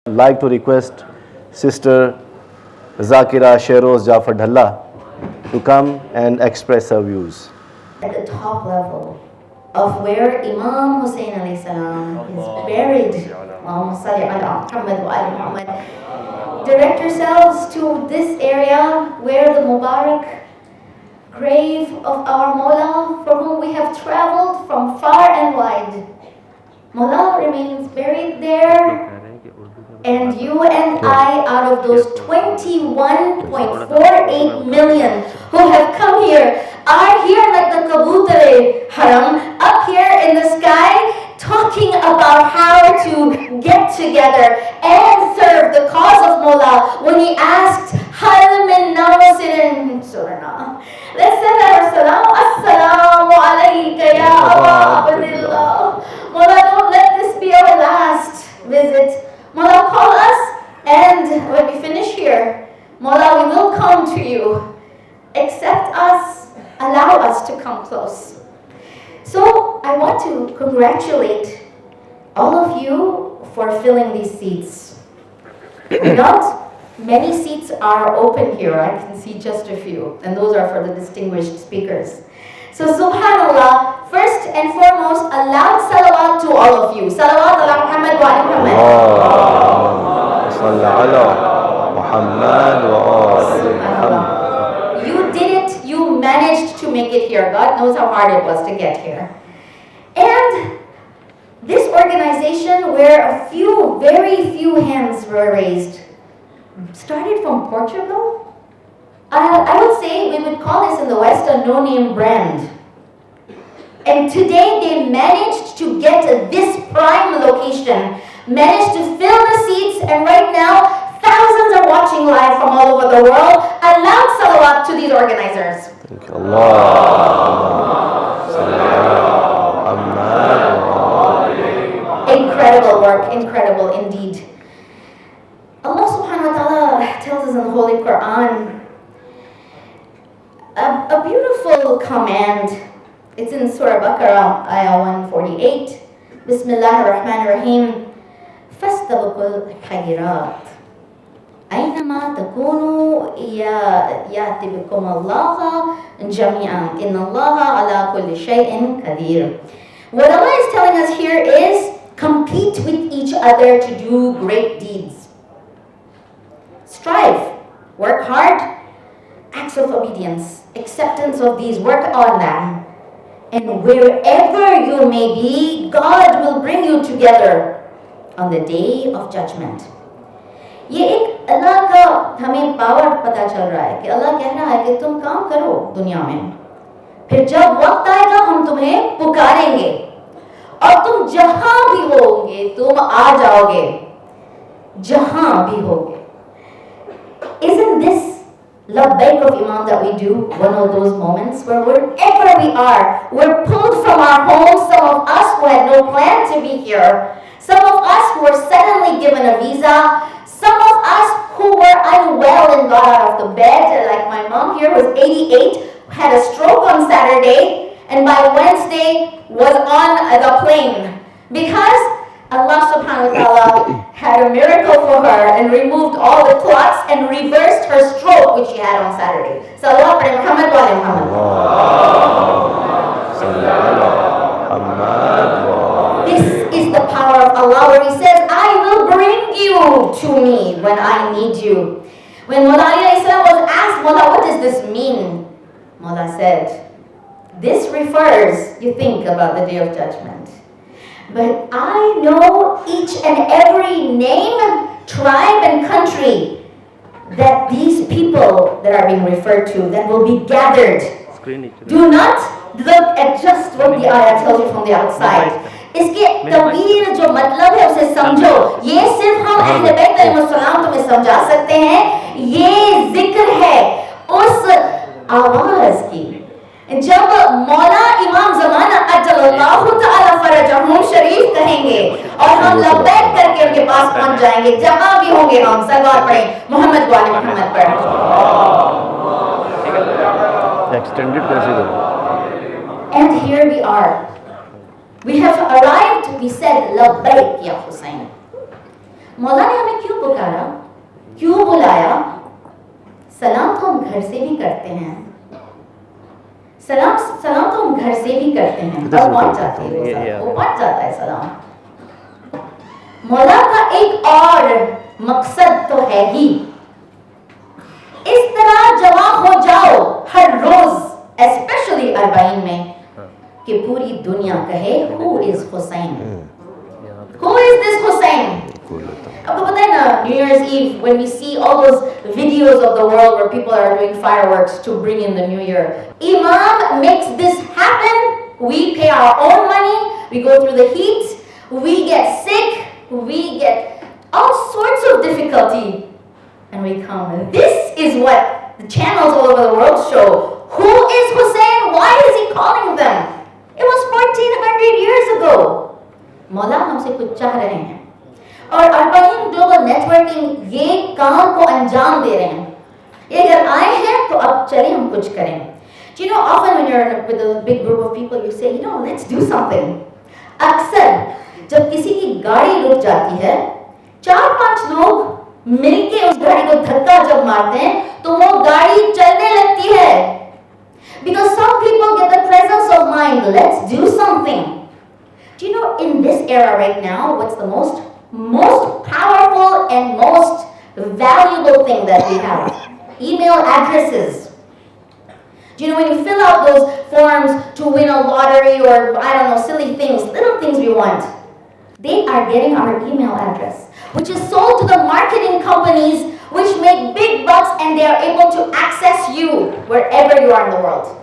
I'd like to request Sister Zakira Shyrose Jaffer Dhalla to come and express her views. At the top level of where Imam Hussain alayhi salam is buried. Direct yourselves to this area where the Mubarak grave of our Mawla, for whom we have traveled from far and wide. Mawla remains buried there, and you and I, out of those 21.48 million who have come here, are here like the kabutere Haram, up here in the sky, talking about how to get together and serve the cause of Mawla. When he asked, Hal min nawasirin surana. Let's send our salam. Assalamu alayka ya Aba Abdillah. Mawla, don't let this be our last visit. Mawla, call us, and when we finish here, Mawla, we will come to you. Accept us, allow us to come close. So I want to congratulate all of you for filling these seats. Not many seats are open here. I can see just a few, and those are for the distinguished speakers. So subhanallah, first and foremost, a loud salawat to all of you. Salawat ala Muhammad wa ali Muhammad. You did it, you managed to make it here. God knows how hard it was to get here. And this organization, where a few, very few hands were raised, started from Portugal. I would say we would call this in the West a no-name brand. And today they managed to get this prime location, managed to fill the seats, and right now thousands are watching live from all over the world. A loud salawat to these organizers. Thank you. Allah. Incredible work, incredible indeed. Allah subhanahu wa ta'ala tells us in the Holy Quran a beautiful command. It's in Surah Baqarah, ayah 148. Bismillahir Rahmanir Rahim. Fastabiqul khayrat. Aynama takunu ya'ti bikum Allah jami'an. Inna Allah ala kulli shay'in qadir. What Allah is telling us here is compete with each other to do great deeds. Strive, work hard, acts of obedience, acceptance of these, work on them. And wherever you may be, God will bring you together on the day of judgment. ये एक अल्लाह का हमें power पता चल रहा है कि अल्लाह कह रहा है कि तुम काम करो दुनिया में, फिर जब वक्त आएगा हम तुम्हें पुकारेंगे और तुम जहां भी होगे तुम आ जाओगे, जहां भी होगे. Isn't this Labbaik of Imam that we do one of those moments where wherever we are, we're pulled from our homes, some of us who had no plan to be here, some of us who were suddenly given a visa, some of us who were unwell and got out of the bed, like my mom here was 88, had a stroke on Saturday, and by Wednesday was on the plane because Allah subhanahu wa ta'ala had a miracle for her and removed all the clots and reversed her stroke which she had on Saturday. Salawat ala Muhammad wa ali Muhammad. This is the power of Allah, where He says, I will bring you to me when I need you. When Mawla alayhi salam was asked, Mawla, what does this mean? Mawla said, this refers, you think about the day of judgment. But I know each and every name, tribe, and country that these people that are being referred to, that will be gathered. Do not look at just what the ayah tells you from the outside. इसके तवील जो मतलब है उसे समझो. ये सिर्फ हम अहलबैत अलैहिस्सलाम तुम्हें समझा सकते हैं. ये जिक्र है उस आवाज की जब मौला इमाम ज़माना अजल्लल्लाहु ताला फरजहुम शरीफ कहेंगे और हम लब्बैक करके उनके पास पहुंच जाएंगे, जहां भी होंगे हम सलवात पढ़ें मोहम्मद वाले मोहम्मद पर. Extended कैसे करो? And here we are. We have arrived, we said, Labbaik ya Hussain. मौला ने हमें क्यों पुकारा, क्यों बुलाया? सलाम तो हम घर से भी करते हैं, सलाम तो हम घर से भी करते हैं और पहुंच जाते हैं, वो पहुंच जाता है सलाम। मौला का एक और मकसद तो है ही, इस तरह जमा हो जाओ हर रोज, स्पेशली अरबाइन में, कि पूरी दुनिया कहे who is Hussain, who is this Hussain. आपको पता है ना, New Year's Eve, when we see all those videos of the world where people are doing fireworks to bring in the new year, Imam makes this happen. We pay our own money, we go through the heat, we get sick, we get all sorts of difficulty, and we come. And this is what the channels all over the world show. Who is Hussein? Why is he calling them? It was 1400 years ago. मौला हमसे कुछ चाह रहे हैं और अर्बाइन global networking ये काम को अंजाम दे रहे हैं। ये अगर आए हैं तो अब चले हम कुछ करें। Do you know, often when you're with a big group of people, you say, you know, let's do something. अक्सर जब किसी की गाड़ी रुक जाती है, 4-5 लोग मिलके उस गाड़ी को धक्का जब मारते हैं तो वो गाड़ी चलने लगती है। Because some people get the presence of mind, let's do something. Do you know, in this era right now, what's the most powerful and most valuable thing that we have? Email addresses. Do you know, when you fill out those forms to win a lottery or, I don't know, silly things, little things we want, they are getting our email address, which is sold to the marketing companies which make big bucks, and they are able to access you wherever you are in the world.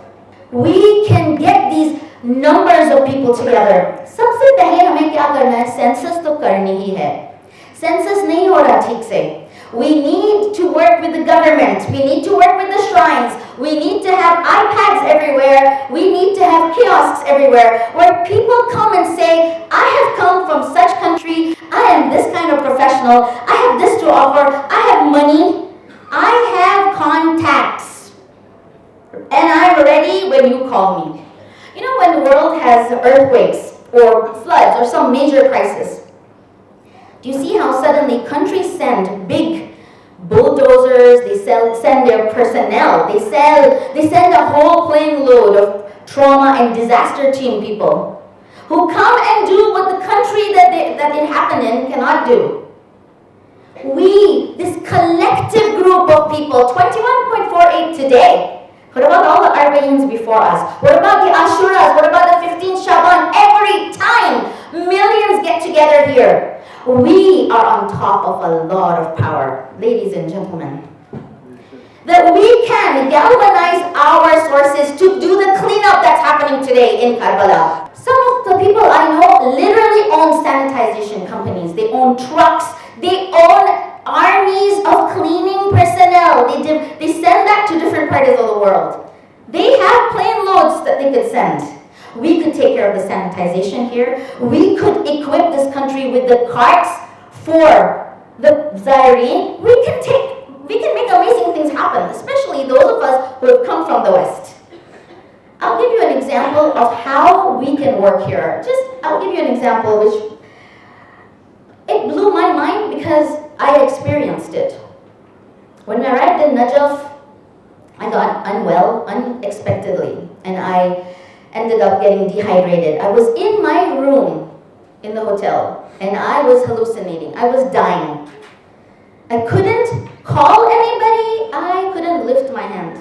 We can get these numbers of people together. सबसे पहले हमें क्या करना है? Census तो करनी ही है। Census नहीं हो रहा ठीक से। We need to work with the government. We need to work with the shrines. We need to have iPads everywhere. We need to have kiosks everywhere where people come and say, I have come from such country. I am this kind of professional. I have this to offer. I have money. I have contacts. And I'm ready when you call me. You know, when the world has earthquakes or floods or some major crisis, do you see how suddenly countries send big bulldozers, they send their personnel, they send a whole plane load of trauma and disaster team people who come and do what the country that it happened in cannot do. We, this collective group of people, 21.48 today. What about all the Arbaeens before us? What about the Ashuras? What about the 15th Shaban? Every time, millions get together here. We are on top of a lot of power, ladies and gentlemen. That we can galvanize our sources to do the cleanup that's happening today in Karbala. Some of the people I know literally own sanitization companies. They own trucks. They own armies of cleaning personnel. They send that to different parts of the world. They have plane loads that they could send. We could take care of the sanitization here. We could equip this country with the carts for the Zaireen. We can make amazing things happen, especially those of us who have come from the West. I'll give you an example of how we can work here. I'll give you an example which it blew my mind because I experienced it. When I arrived in Najaf, I got unwell unexpectedly, and I ended up getting dehydrated. I was in my room in the hotel, and I was hallucinating. I was dying. I couldn't call anybody. I couldn't lift my hand.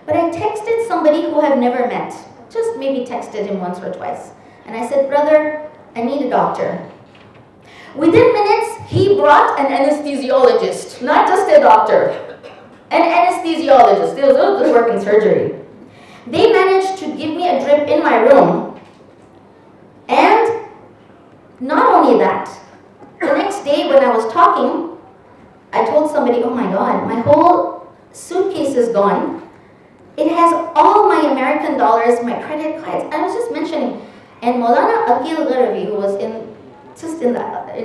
But I texted somebody who I've never met. Just maybe texted him once or twice. And I said, brother, I need a doctor. Within minutes, he brought an anesthesiologist, not just a doctor, an anesthesiologist. Those who work in surgery. They managed to give me a drip in my room, and not only that, the next day when I was talking, I told somebody, oh my God, my whole suitcase is gone. It has all my American dollars, my credit cards. I was just mentioning, and Maulana Aqil Gharavi, who was in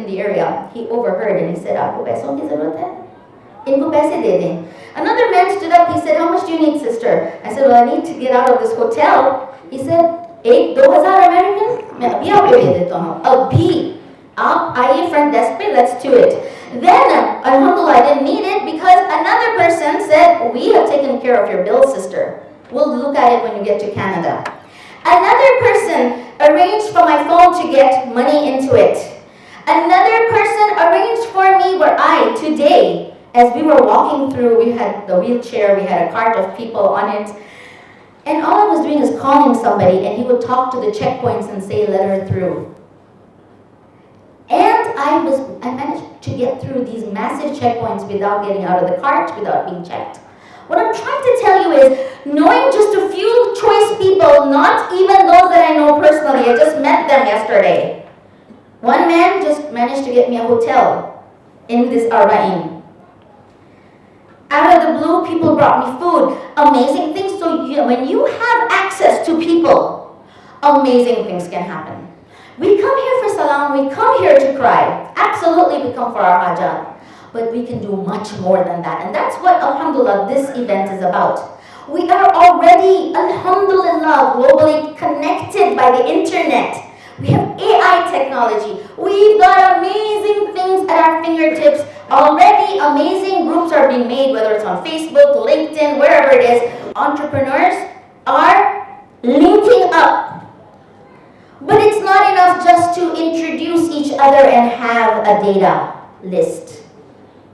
the area, he overheard and he said, "Aapko paison ki zarurat hai? Inko paise de dein." Another man stood up, he said, "How much do you need, sister?" I said, "Well, I need to get out of this hotel." He said, 1-2 हज़ार American? मैं अभी आपको दे देता हूँ, अभी. Aap aaiye front desk pe, let's do it. Then, alhamdulillah, I didn't need it because another person said, we have taken care of your bill, sister. We'll look at it when you get to Canada. Another person arranged for my phone to get money into it. Another person arranged for me where today, as we were walking through, we had the wheelchair, we had a cart of people on it, and all I was doing is calling somebody, and he would talk to the checkpoints and say, let her through. And I managed to get through these massive checkpoints without getting out of the cart, without being checked. What I'm trying to tell you is, knowing just a few choice people, not even those that I know personally, I just met them yesterday. One man just managed to get me a hotel in this Arbaeen. Out of the blue, people brought me food, amazing things. So when you have access to people, amazing things can happen. We come here for salam, we come here to cry. Absolutely, we come for our hajat. But we can do much more than that. And that's what, alhamdulillah, this event is about. We are already, alhamdulillah, globally connected by the internet. We have AI technology. We've got amazing things at our fingertips. Already, amazing groups are being made, whether it's on Facebook, LinkedIn, wherever it is. Entrepreneurs are linking up. But it's not enough just to introduce each other and have a data list.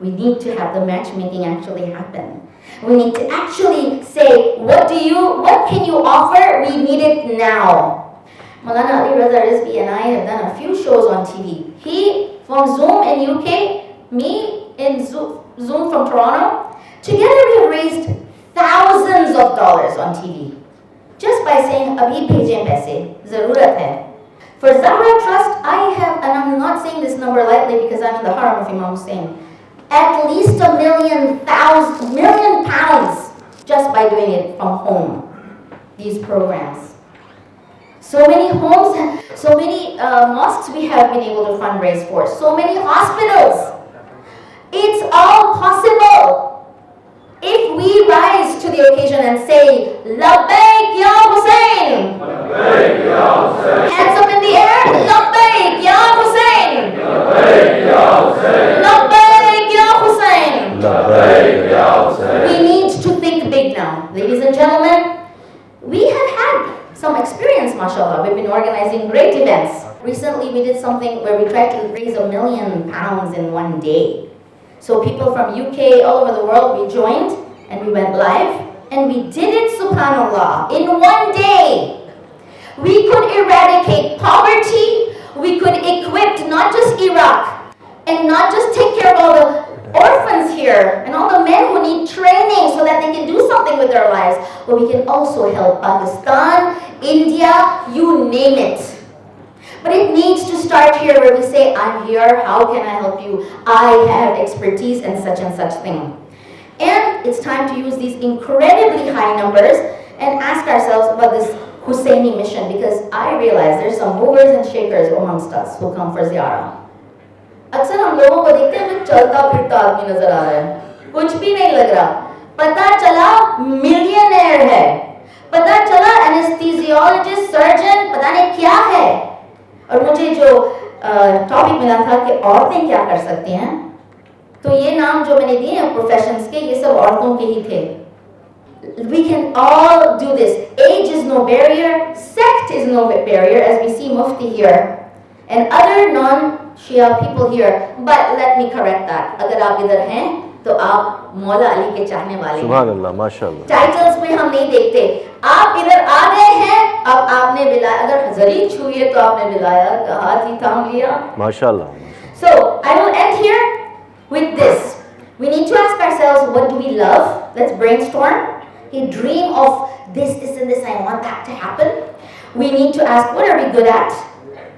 We need to have the matchmaking actually happen. We need to actually say, what can you offer? We need it now. Maulana Ali Raza Rizvi and I have done a few shows on TV. He from Zoom in UK, me in Zoom from Toronto. Together we have raised thousands of dollars on TV. Just by saying, abhi bhejen paise, zarurat hai. For Zahra Trust, I have, and I'm not saying this number lightly because I'm in the Haram of Imam Hussain, at least £1 million just by doing it from home, these programs. So many homes, so many mosques we have been able to fundraise for, so many hospitals. It's all possible if we rise to the occasion and say, Labbaik Ya Hussain! Labbaik Ya Hussain! Hands up in the air, Labbaik Ya Hussain! Labbaik Ya Hussain! Labbaik Ya Hussain! Labbaik Ya Hussain! We need to think big now. Ladies and gentlemen, we have had some experience, mashallah. We've been organizing great events. Recently we did something where we tried to raise £1 million in one day. So people from UK, all over the world, we joined and we went live and we did it, subhanAllah, in one day. We could eradicate poverty, we could equip not just Iraq and not just take care of all the orphans here and all the men who need training so that they can do something with their lives, but we can also help Pakistan, India, you name it. But it needs to start here where we say, I'm here, how can I help you? I have expertise in such and such thing. And it's time to use these incredibly high numbers and ask ourselves about this Hussaini mission, because I realize there's some movers and shakers amongst us who come for ziyarah. अक्सर हम लोगों को देखते हैं जो चलता फिरता आदमी नजर आ रहा है, कुछ भी नहीं लग रहा, पता चला मिलियनेयर है, पता चला एनेस्थीसियोलॉजिस्ट, सर्जन, पता नहीं क्या है. और मुझे जो टॉपिक मिला था कि औरतें क्या कर सकती हैं, तो ये नाम जो मैंने दिए हैं प्रोफेशंस के, ये सब औरतों के ही थे. We can all do this. Age is no barrier, sect is no barrier, as we see Mufti here and other non-Shia people here. But let me correct that. अगर आप इधर हैं तो आप मौला अली के चाहने वाले हैं. सुभान अल्लाह, माशाअल्लाह. टाइटल्स में हम नहीं देखते. आप इधर आ गए हैं, अब आपने बिलाया, अगर जरी छुई है तो आपने बिलाया, हाथ ही थाम लिया. माशाअल्लाह. So I will end here with this. We need to ask ourselves, what do we love? Let's brainstorm. We dream of this, and this. I want that to happen. We need to ask, what are we good at?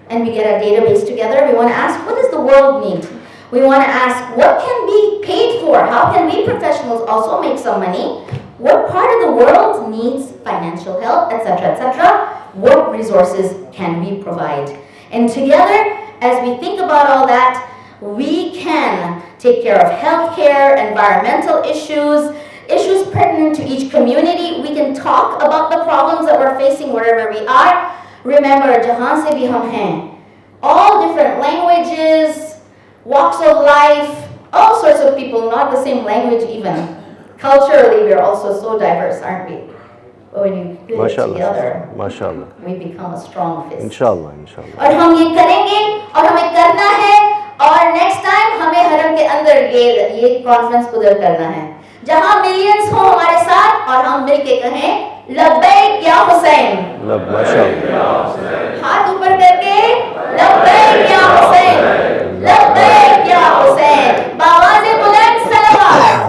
And we get our database together. We want to ask, what does the world need? We want to ask, what can be paid for? How can we professionals also make some money? What part of the world needs financial help, etc., etc.? What resources can we provide? And together, as we think about all that, we can take care of healthcare, environmental issues, issues pertinent to each community. We can talk about the problems that we're facing wherever we are. Remember, jahan se bhi hum hain. All different languages, walks of life, all sorts of people, not the same language even. Culturally, we're also so diverse, aren't we? But when you put it माशाल्लाह together, माशाल्लाह we become a strong fist. इंशाल्लाह इंशाल्लाह और हम ये करेंगे और हमें करना है और नेक्स्ट टाइम हमें हरम के अंदर ये कॉन्फ्रेंस उधर करना है जहां मिलियंस हो हमारे साथ और हम मिलके कहें लब्बैक या हुसैन लब माशाल्लाह हाथ